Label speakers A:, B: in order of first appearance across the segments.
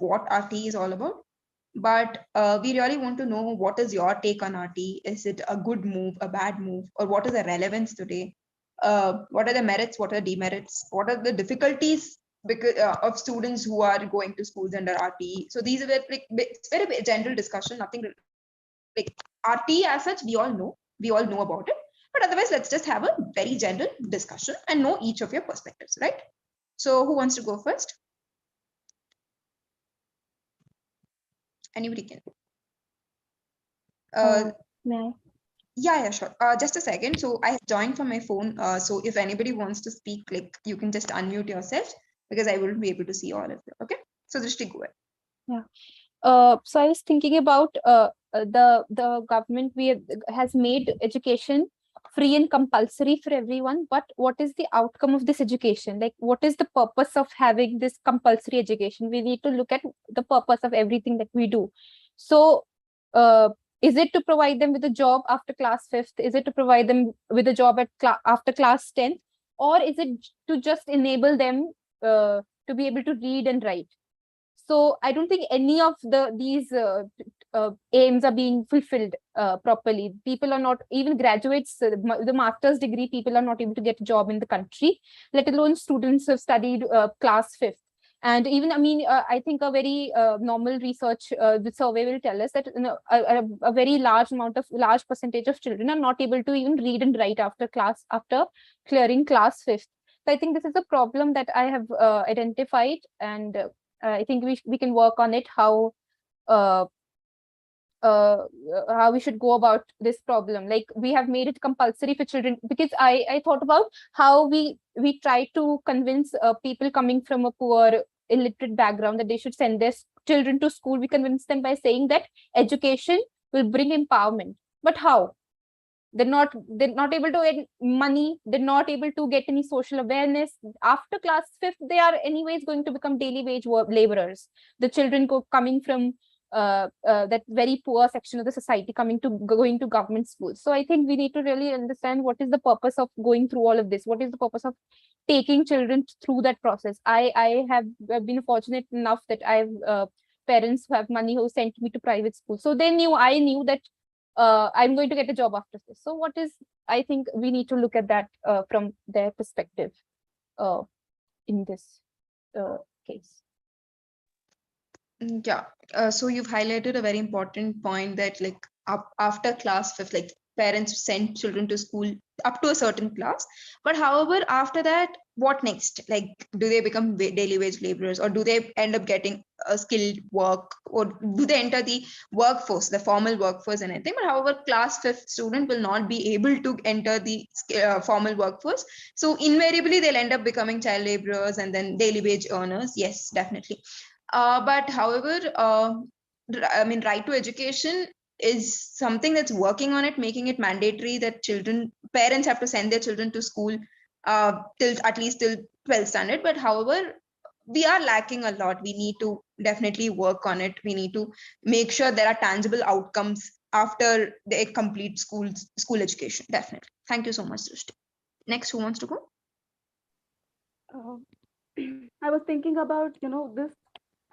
A: what RT is all about. But we really want to know, what is your take on RT? Is it a good move, a bad move, or what is the relevance today? What are the merits? What are the demerits? What are the difficulties because of students who are going to schools under RT? So these are like it's very general discussion. Nothing like RT as such. We all know about it. But otherwise, let's just have a very general discussion and know each of your perspectives, right? So who wants to go first? Anybody can.
B: May I?
A: Yeah, sure. Just a second. So I have joined from my phone. So if anybody wants to speak, like you can just unmute yourself because I wouldn't be able to see all of you. Okay. So Drishti, go ahead.
B: Yeah. So I was thinking about the government has made education free and compulsory for everyone, but what is the outcome of this education? Like, what is the purpose of having this compulsory education? We need to look at the purpose of everything that we do. So is it to provide them with a job after class 5th? Is it to provide them with a job at after class 10th? Or is it to just enable them to be able to read and write? So I don't think any of these aims are being fulfilled properly. People are not, even graduates, the master's degree, people are not able to get a job in the country, let alone students who have studied class 5th. And even, I think a very normal research, the survey will tell us that a very large percentage of children are not able to even read and write after clearing class 5th. So I think this is a problem that I have identified, and I think we can work on it, how we should go about this problem. Like, we have made it compulsory for children, because I thought about how we try to convince people coming from a poor, illiterate background that they should send their children to school. We convince them by saying that education will bring empowerment. But how? They're not able to get money. They're not able to get any social awareness. After class 5th, they are anyways going to become daily wage laborers. The children coming from that very poor section of the society, going to government schools. So I think we need to really understand what is the purpose of going through all of this. What is the purpose of taking children through that process? I have been fortunate enough that I've parents who have money who sent me to private school. So I knew that I'm going to get a job after this. So I think we need to look at that from their perspective in this case.
A: Yeah. So you've highlighted a very important point that, like, after class 5th, like, parents send children to school up to a certain class. But however, after that, what next? Like, do they become daily wage laborers, or do they end up getting a skilled work, or do they enter the workforce, the formal workforce and anything? But however, class 5th student will not be able to enter the formal workforce. So invariably, they'll end up becoming child laborers and then daily wage earners. Yes, definitely. But however, right to education is something that's working on it, making it mandatory that parents have to send their children to school till at least till 12th standard. But however, we are lacking a lot. We need to definitely work on it. We need to make sure there are tangible outcomes after they complete school education. Definitely. Thank you so much, Srishti. Next, who wants to go?
C: I was thinking about, this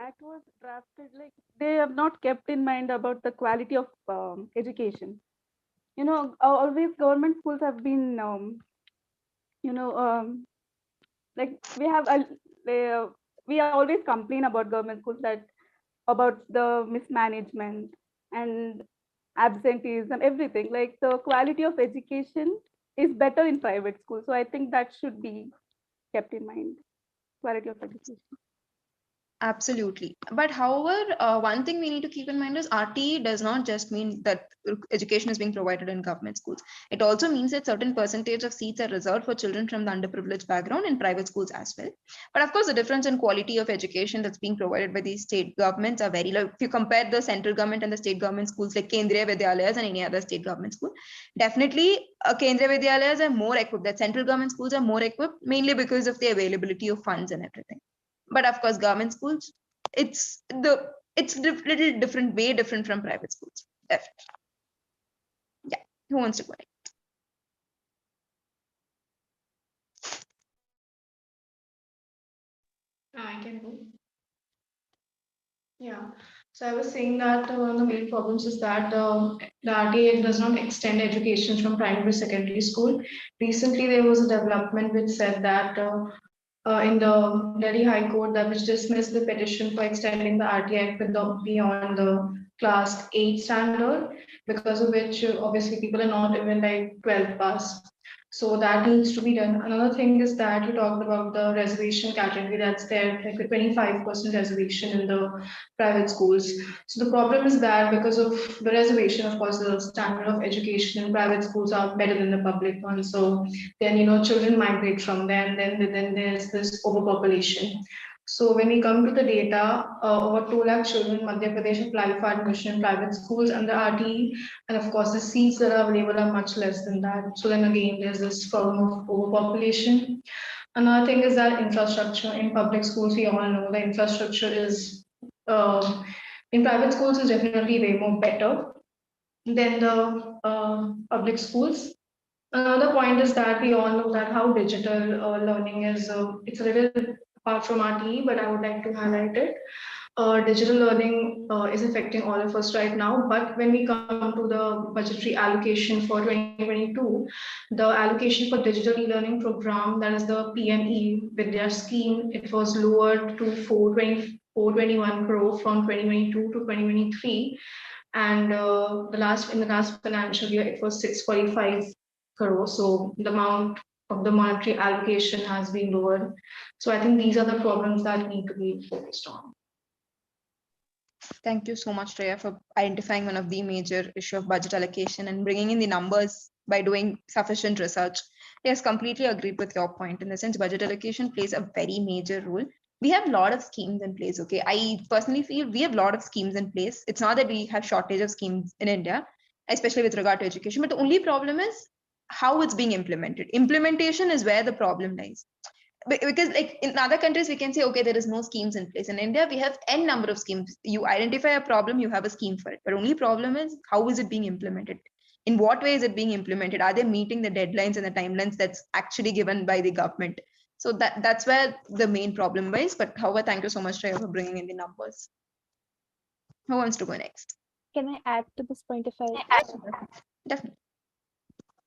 C: act was drafted, like they have not kept in mind about the quality of education. Always government schools have been, like we always complain about government schools, that about the mismanagement and absenteeism, everything. Like, the quality of education is better in private schools. So I think that should be kept in mind. Quality of education.
A: Absolutely. But however, one thing we need to keep in mind is RT does not just mean that education is being provided in government schools. It also means that certain percentage of seats are reserved for children from the underprivileged background in private schools as well. But of course, the difference in quality of education that's being provided by these state governments are very low. If you compare the central government and the state government schools like Kendriya Vidyalayas and any other state government school, definitely Kendriya Vidyalayas are more equipped. That central government schools are more equipped, mainly because of the availability of funds and everything. But of course, government schools, it's little different, way different from private schools. Definitely. Yeah. Who wants to go ahead?
D: I can go. Yeah. So I was saying that one of the main problems is that the RTA does not extend education from primary to secondary school. Recently, there was a development which said that in the Delhi High Court that which dismissed the petition for extending the RTA Act beyond the class 8 standard, because of which obviously people are not even like 12 plus. So that needs to be done. Another thing is that you talked about the reservation category that's there, like a 25% reservation in the private schools. So the problem is that because of the reservation, of course, the standard of education in private schools are better than the public ones. So then children migrate from there, and then there's this overpopulation. So when we come to the data, over 2 lakh children in Madhya Pradesh apply for admission in private schools under RTE, and of course the seats that are available are much less than that. So then again, there's this problem of overpopulation. Another thing is that infrastructure in public schools, we all know the infrastructure is in private schools is definitely way more better than the public schools. Another point is that we all know that how digital learning is, it's a little apart from RTE, but I would like to highlight it. Digital learning is affecting all of us right now. But when we come to the budgetary allocation for 2022, the allocation for digital e-learning program, that is the PME Vidya scheme, it was lowered to 421 crore from 2022 to 2023. And in the last financial year, it was 645 crore. So the amount of the monetary allocation has been lowered. So I think these are the problems that need to be focused on.
A: Thank you so much, Shreya, for identifying one of the major issue of budget allocation and bringing in the numbers by doing sufficient research. Yes, completely agreed with your point. In the sense, budget allocation plays a very major role. We have a lot of schemes in place. Okay, I personally feel we have a lot of schemes in place. It's not that we have shortage of schemes in India, especially with regard to education. But the only problem is how it's being implemented. Implementation is where the problem lies. Because like in other countries we can say, okay, there is no schemes in place. In India we have n number of schemes. You identify a problem, you have a scheme for it, but only problem is how is it being implemented? In what way is it being implemented? Are they meeting the deadlines and the timelines that's actually given by the government? So that's where the main problem lies. But however, thank you so much, Shreya, for bringing in the numbers. Who wants to go next?
B: Can I add to this point if I
A: Definitely.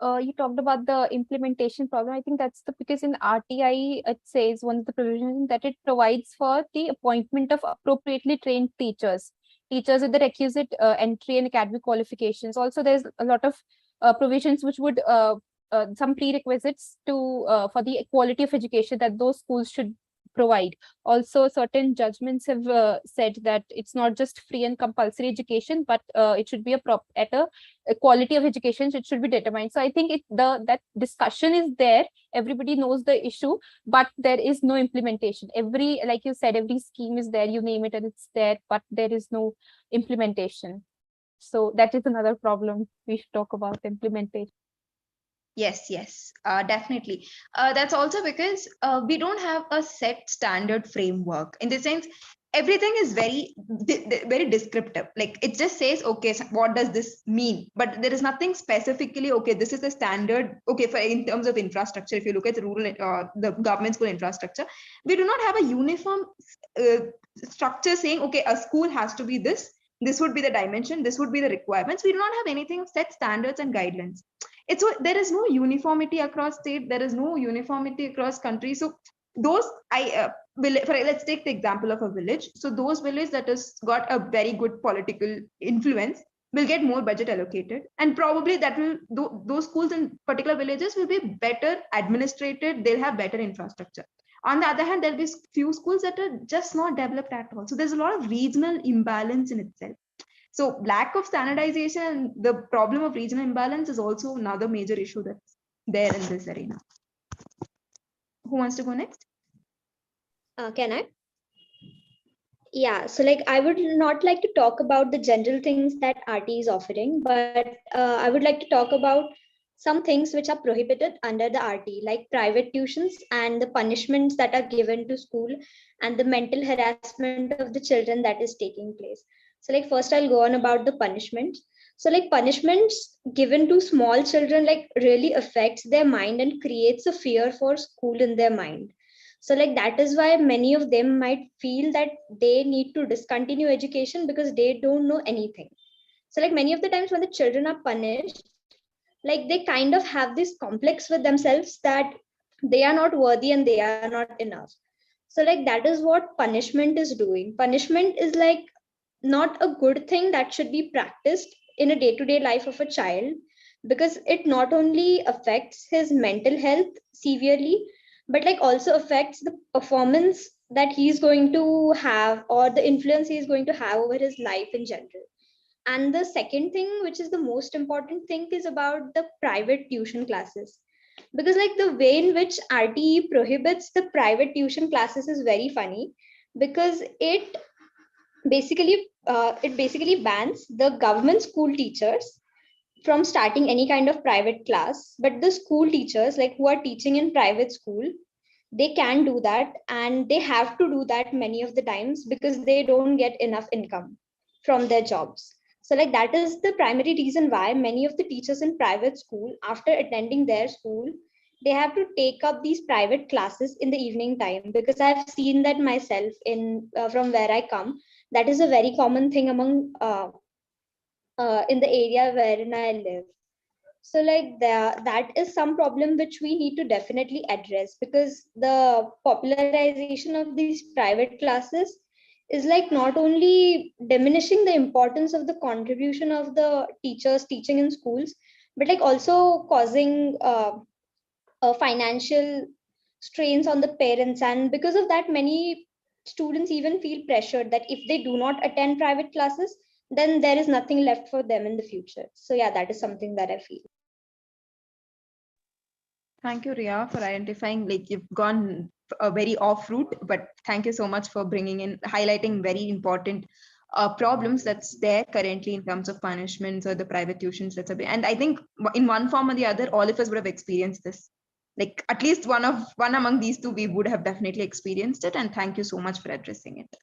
B: You talked about the implementation problem. I think that's because in RTI, it says one of the provisions that it provides for the appointment of appropriately trained teachers with the requisite entry and academic qualifications. Also, there's a lot of provisions which would some prerequisites to for the quality of education that those schools should provide. Also, certain judgments have said that it's not just free and compulsory education, but it should be a quality of education, it should be determined. So I think that discussion is there. Everybody knows the issue, but there is no implementation. Like you said, every scheme is there, you name it and it's there, but there is no implementation. So that is another problem we should talk about, implementation.
A: Yes, definitely. That's also because we don't have a set standard framework. In the sense, everything is very descriptive. Like it just says, okay, so what does this mean? But there is nothing specifically, okay, this is the standard. Okay, for in terms of infrastructure, if you look at the government school infrastructure, we do not have a uniform structure saying, okay, a school has to be this. This would be the dimension. This would be the requirements. We do not have anything set standards and guidelines. There is no uniformity across state. There is no uniformity across countries. So those let's take the example of a village. So those villages that has got a very good political influence will get more budget allocated, and probably that will those schools in particular villages will be better administrated. They'll have better infrastructure. On the other hand, there'll be few schools that are just not developed at all. So there's a lot of regional imbalance in itself. So lack of standardization and the problem of regional imbalance is also another major issue that's there in this arena. Who wants to go next?
E: Can I? Yeah, so like I would not like to talk about the general things that RT is offering, but I would like to talk about some things which are prohibited under the RT, like private tuitions and the punishments that are given to school and the mental harassment of the children that is taking place. So like first I'll go on about the punishments. So like punishments given to small children like really affects their mind and creates a fear for school in their mind. So like that is why many of them might feel that they need to discontinue education because they don't know anything. So like many of the times when the children are punished, like they kind of have this complex with themselves that they are not worthy and they are not enough. So like that is what punishment is doing. Punishment is like not a good thing that should be practiced in a day-to-day life of a child, because it not only affects his mental health severely, but like also affects the performance that he's going to have, or the influence he's going to have over his life in general. And the second thing, which is the most important thing, is about the private tuition classes. Because like the way in which RTE prohibits the private tuition classes is very funny, because it basically bans the government school teachers from starting any kind of private class, but the school teachers like who are teaching in private school, they can do that, and they have to do that many of the times because they don't get enough income from their jobs. So like that is the primary reason why many of the teachers in private school, after attending their school, they have to take up these private classes in the evening time, because I've seen that myself in from where I come. That is a very common thing among in the area wherein I live. So like that is some problem which we need to definitely address, because the popularization of these private classes is like not only diminishing the importance of the contribution of the teachers teaching in schools, but like also causing financial strains on the parents. And because of that, many students even feel pressured that if they do not attend private classes, then there is nothing left for them in the future. So yeah, that is something that I feel.
A: Thank you, Ria, for identifying, like you've gone a very off route, but thank you so much for bringing in, highlighting very important problems that's there currently in terms of punishments or the private tuitions. And I think in one form or the other, all of us would have experienced this. Like at least one among these two, we would have definitely experienced it. And thank you so much for addressing it.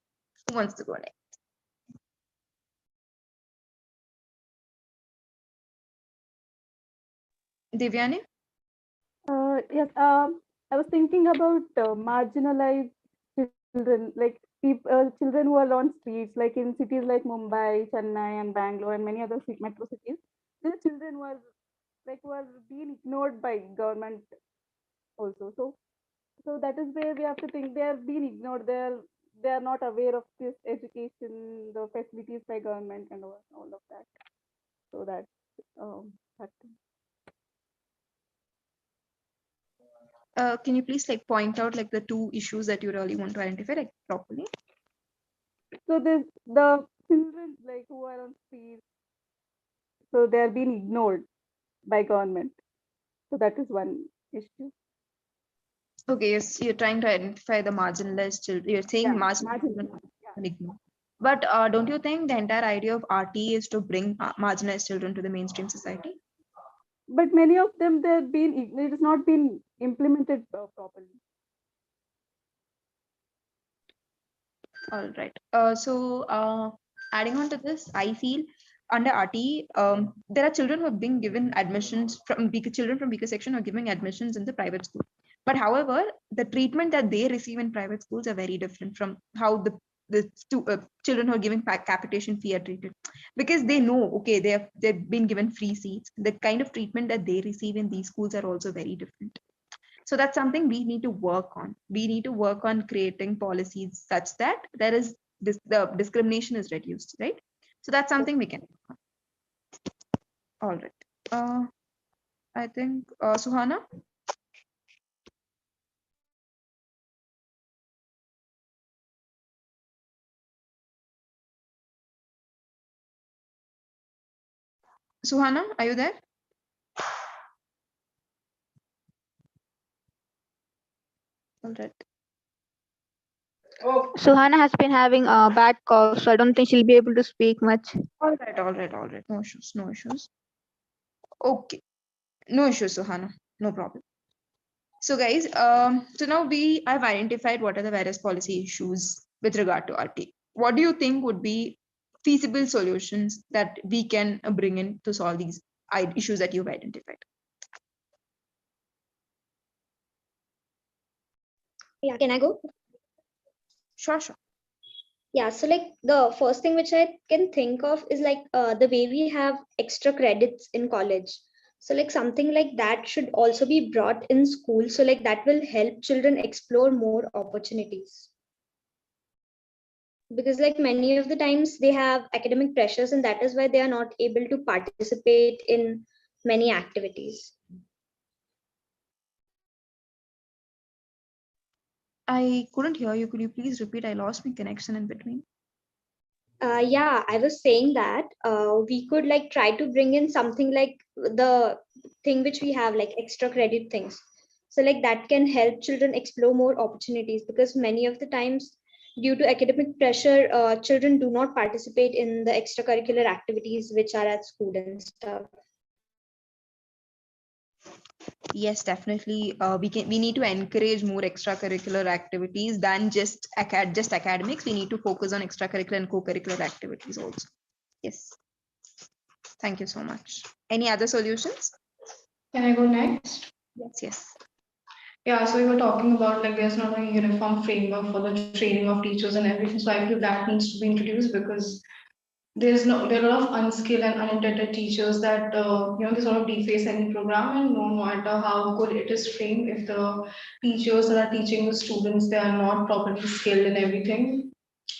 A: Who wants to go next? Divyani?
C: Yes, I was thinking about marginalized children, like people, children who are on streets, like in cities like Mumbai, Chennai, and Bangalore, and many other metro cities. These children were being ignored by government also. So that is where we have to think they are being ignored. They are not aware of this education, the facilities by government, and all of that. So that that.
A: Can you please like point out like the two issues that you really want to identify like properly?
C: So the children like who are on streets, so they are being ignored by government. So that is one issue.
A: Okay, yes, you're trying to identify the marginalized children. You're saying marginalized children are ignored. But don't you think the entire idea of RT is to bring marginalized children to the mainstream society?
C: But many of them it has not been implemented properly.
A: All right. Adding on to this, I feel under RT, there are children who have been given admissions from children from weaker section are giving admissions in the private school. But however, the treatment that they receive in private schools are very different from how the children who are giving capitation fee are treated, because they know, okay, they've been given free seats. The kind of treatment that they receive in these schools are also very different. So that's something we need to work on. We need to work on creating policies such that the discrimination is reduced, right? So that's something we can work on. All right. I think Suhana. Suhana, are you there? All right.
F: Suhana has been having a bad cough, so I don't think she'll be able to speak much.
A: All right. No issues. Okay. No issues, Suhana. No problem. So guys, so now we have identified what are the various policy issues with regard to RT. What do you think would be feasible solutions that we can bring in to solve these issues that you've identified?
E: Yeah, can I go?
A: Sure, sure.
E: Yeah, so like the first thing which I can think of is like the way we have extra credits in college. So like something like that should also be brought in school. So like that will help children explore more opportunities. Because like many of the times they have academic pressures, and that is why they are not able to participate in many activities.
A: I couldn't hear you. Could you please repeat? I lost my connection in between.
E: Yeah, I was saying that we could like try to bring in something like the thing which we have, like extra credit things. So like that can help children explore more opportunities, because many of the times due to academic pressure, children do not participate in the extracurricular activities which are at school and stuff.
A: Yes, definitely. We need to encourage more extracurricular activities than just academics. We need to focus on extracurricular and co-curricular activities also. Yes. Thank you so much. Any other solutions?
D: Can I go next?
A: Yes, yes.
D: Yeah, so we were talking about like there's not a uniform framework for the training of teachers and everything. So I feel that needs to be introduced, because there are a lot of unskilled and unintended teachers that they sort of deface any program, and no matter how good it is framed, if the teachers that are teaching the students, they are not properly skilled in everything,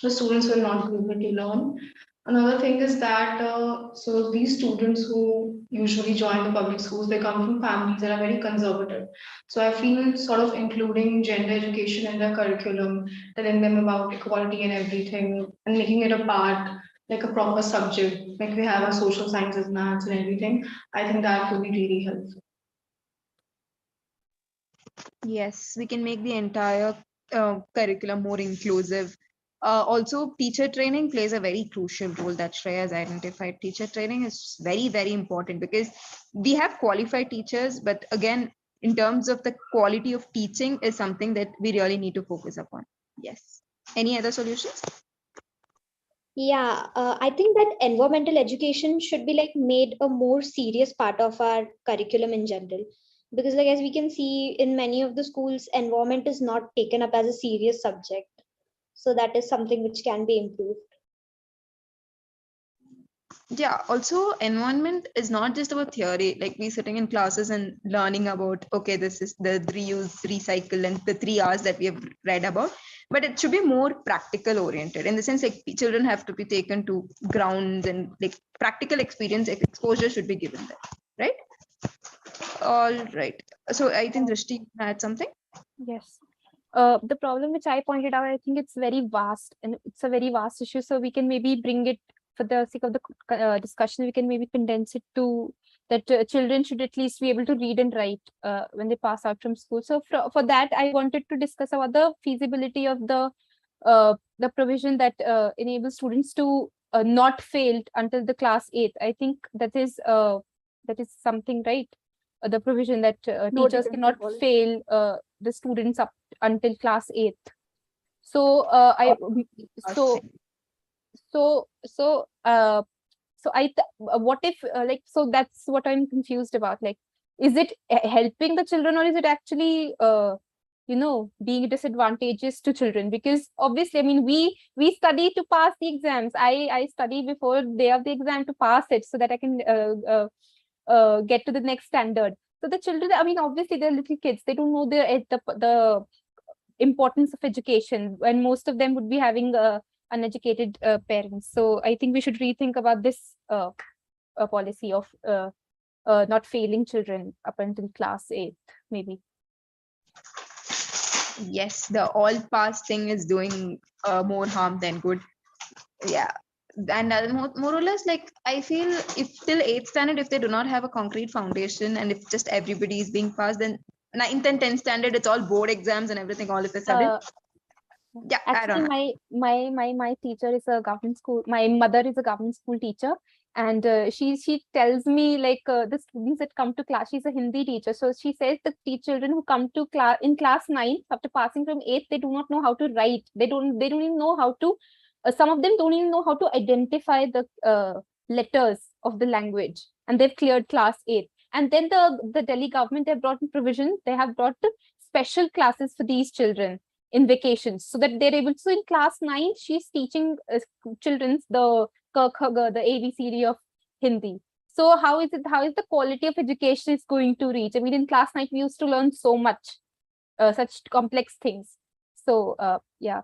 D: the students will not be able to learn. Another thing is that so these students who usually join the public schools, they come from families that are very conservative. So I feel sort of including gender education in their curriculum, telling them about equality and everything, and making it a part, like a proper subject, like we have our social sciences, maths, and everything. I think that would be really helpful.
A: Yes, we can make the entire curriculum more inclusive. Also, teacher training plays a very crucial role that Shreya has identified. Teacher training is very, very important, because we have qualified teachers, but again, in terms of the quality of teaching is something that we really need to focus upon. Yes. Any other solutions?
E: Yeah, I think that environmental education should be like made a more serious part of our curriculum in general. Because like as we can see in many of the schools, environment is not taken up as a serious subject. So that is something which can be improved.
A: Yeah, also environment is not just about theory, like we sitting in classes and learning about, okay, this is the reuse, recycle, and the 3 R's that we have read about, but it should be more practical oriented, in the sense like children have to be taken to grounds, and like practical experience exposure should be given there, right? All right. So I think Drishti had something.
B: Yes. The problem which I pointed out, I think it's very vast, and it's a very vast issue. So we can maybe bring it, for the sake of the discussion, we can maybe condense it to that children should at least be able to read and write when they pass out from school. So for that, I wanted to discuss about the feasibility of the provision that enables students to not fail until the class 8th. I think that is something, right? The provision that
C: No
B: teachers cannot
C: defensive
B: fail the students up until class 8th. So I so so so so what if like, so that's what I'm confused about. Like, is it helping the children, or is it actually being disadvantageous to children? Because obviously, I mean, we study to pass the exams. I study before day of the exam to pass it, so that I can get to the next standard. So the children, I mean, obviously they're little kids, they don't know the importance of education, and most of them would be having uneducated parents. So I think we should rethink about this policy of not failing children up until class 8th, maybe.
A: Yes, the all pass thing is doing more harm than good. Yeah. And more or less, like I feel if till 8th standard, if they do not have a concrete foundation, and if just everybody is being passed, then 9th and 10th standard, it's all board exams and everything all of a sudden. Yeah, I don't
B: Actually,
A: know.
B: my teacher is a government school. My mother is a government school teacher, and she tells me, like, the students that come to class. She's a Hindi teacher, so she says the children who come to class in class 9th after passing from 8th, they do not know how to write. They don't even know how to. Some of them don't even know how to identify the letters of the language, and they've cleared class 8th. And then the Delhi government have brought in provision. They have brought special classes for these children. in vacations, so that they're able. So in class 9, she's teaching children the the ABCD of Hindi. So how is the quality of education is going to reach? I mean, in class 9 we used to learn so much, such complex things. So yeah,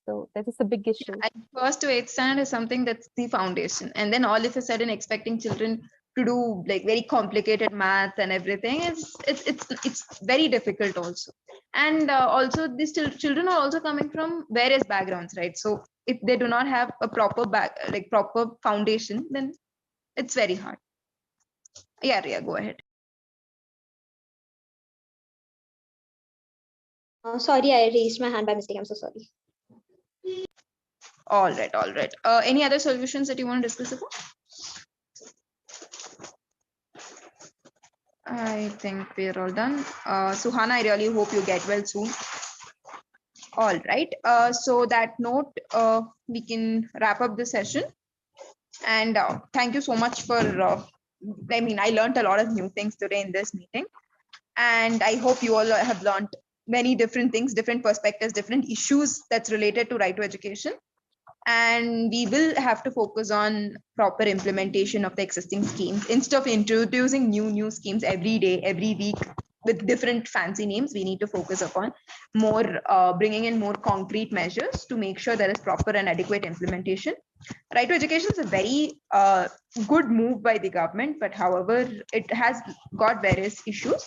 B: so that is a big issue.
A: And first to 8th standard is something that's the foundation, and then all of a sudden expecting children to do like very complicated math and everything, it's very difficult also. And also these children are also coming from various backgrounds, right? So if they do not have a proper proper foundation, then it's very hard. Yeah, Ria, go ahead.
E: Sorry, I raised my hand by mistake. I'm so sorry.
A: All right. Any other solutions that you want to discuss about? I think we're all done. Suhana, I really hope you get well soon. All right. So that note, we can wrap up the session. And thank you so much for, I mean, I learned a lot of new things today in this meeting. And I hope you all have learned many different things, different perspectives, different issues that's related to right to education. And we will have to focus on proper implementation of the existing schemes instead of introducing new schemes every day, every week with different fancy names. We need to focus upon more bringing in more concrete measures to make sure there is proper and adequate implementation. Right to education is a very good move by the government, but however, it has got various issues.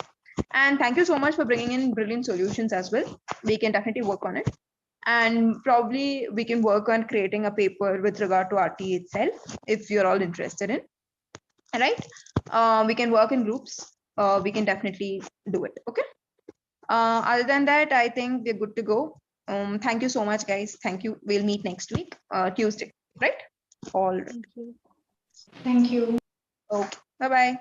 A: And thank you so much for bringing in brilliant solutions as well. We can definitely work on it. And probably we can work on creating a paper with regard to RT itself, if you're all interested in. All right. We can work in groups. We can definitely do it. Okay. Other than that, I think we're good to go. Thank you so much, guys. Thank you. We'll meet next week, Tuesday, right? All right.
B: Thank you.
D: Thank you.
A: Okay. Bye-bye.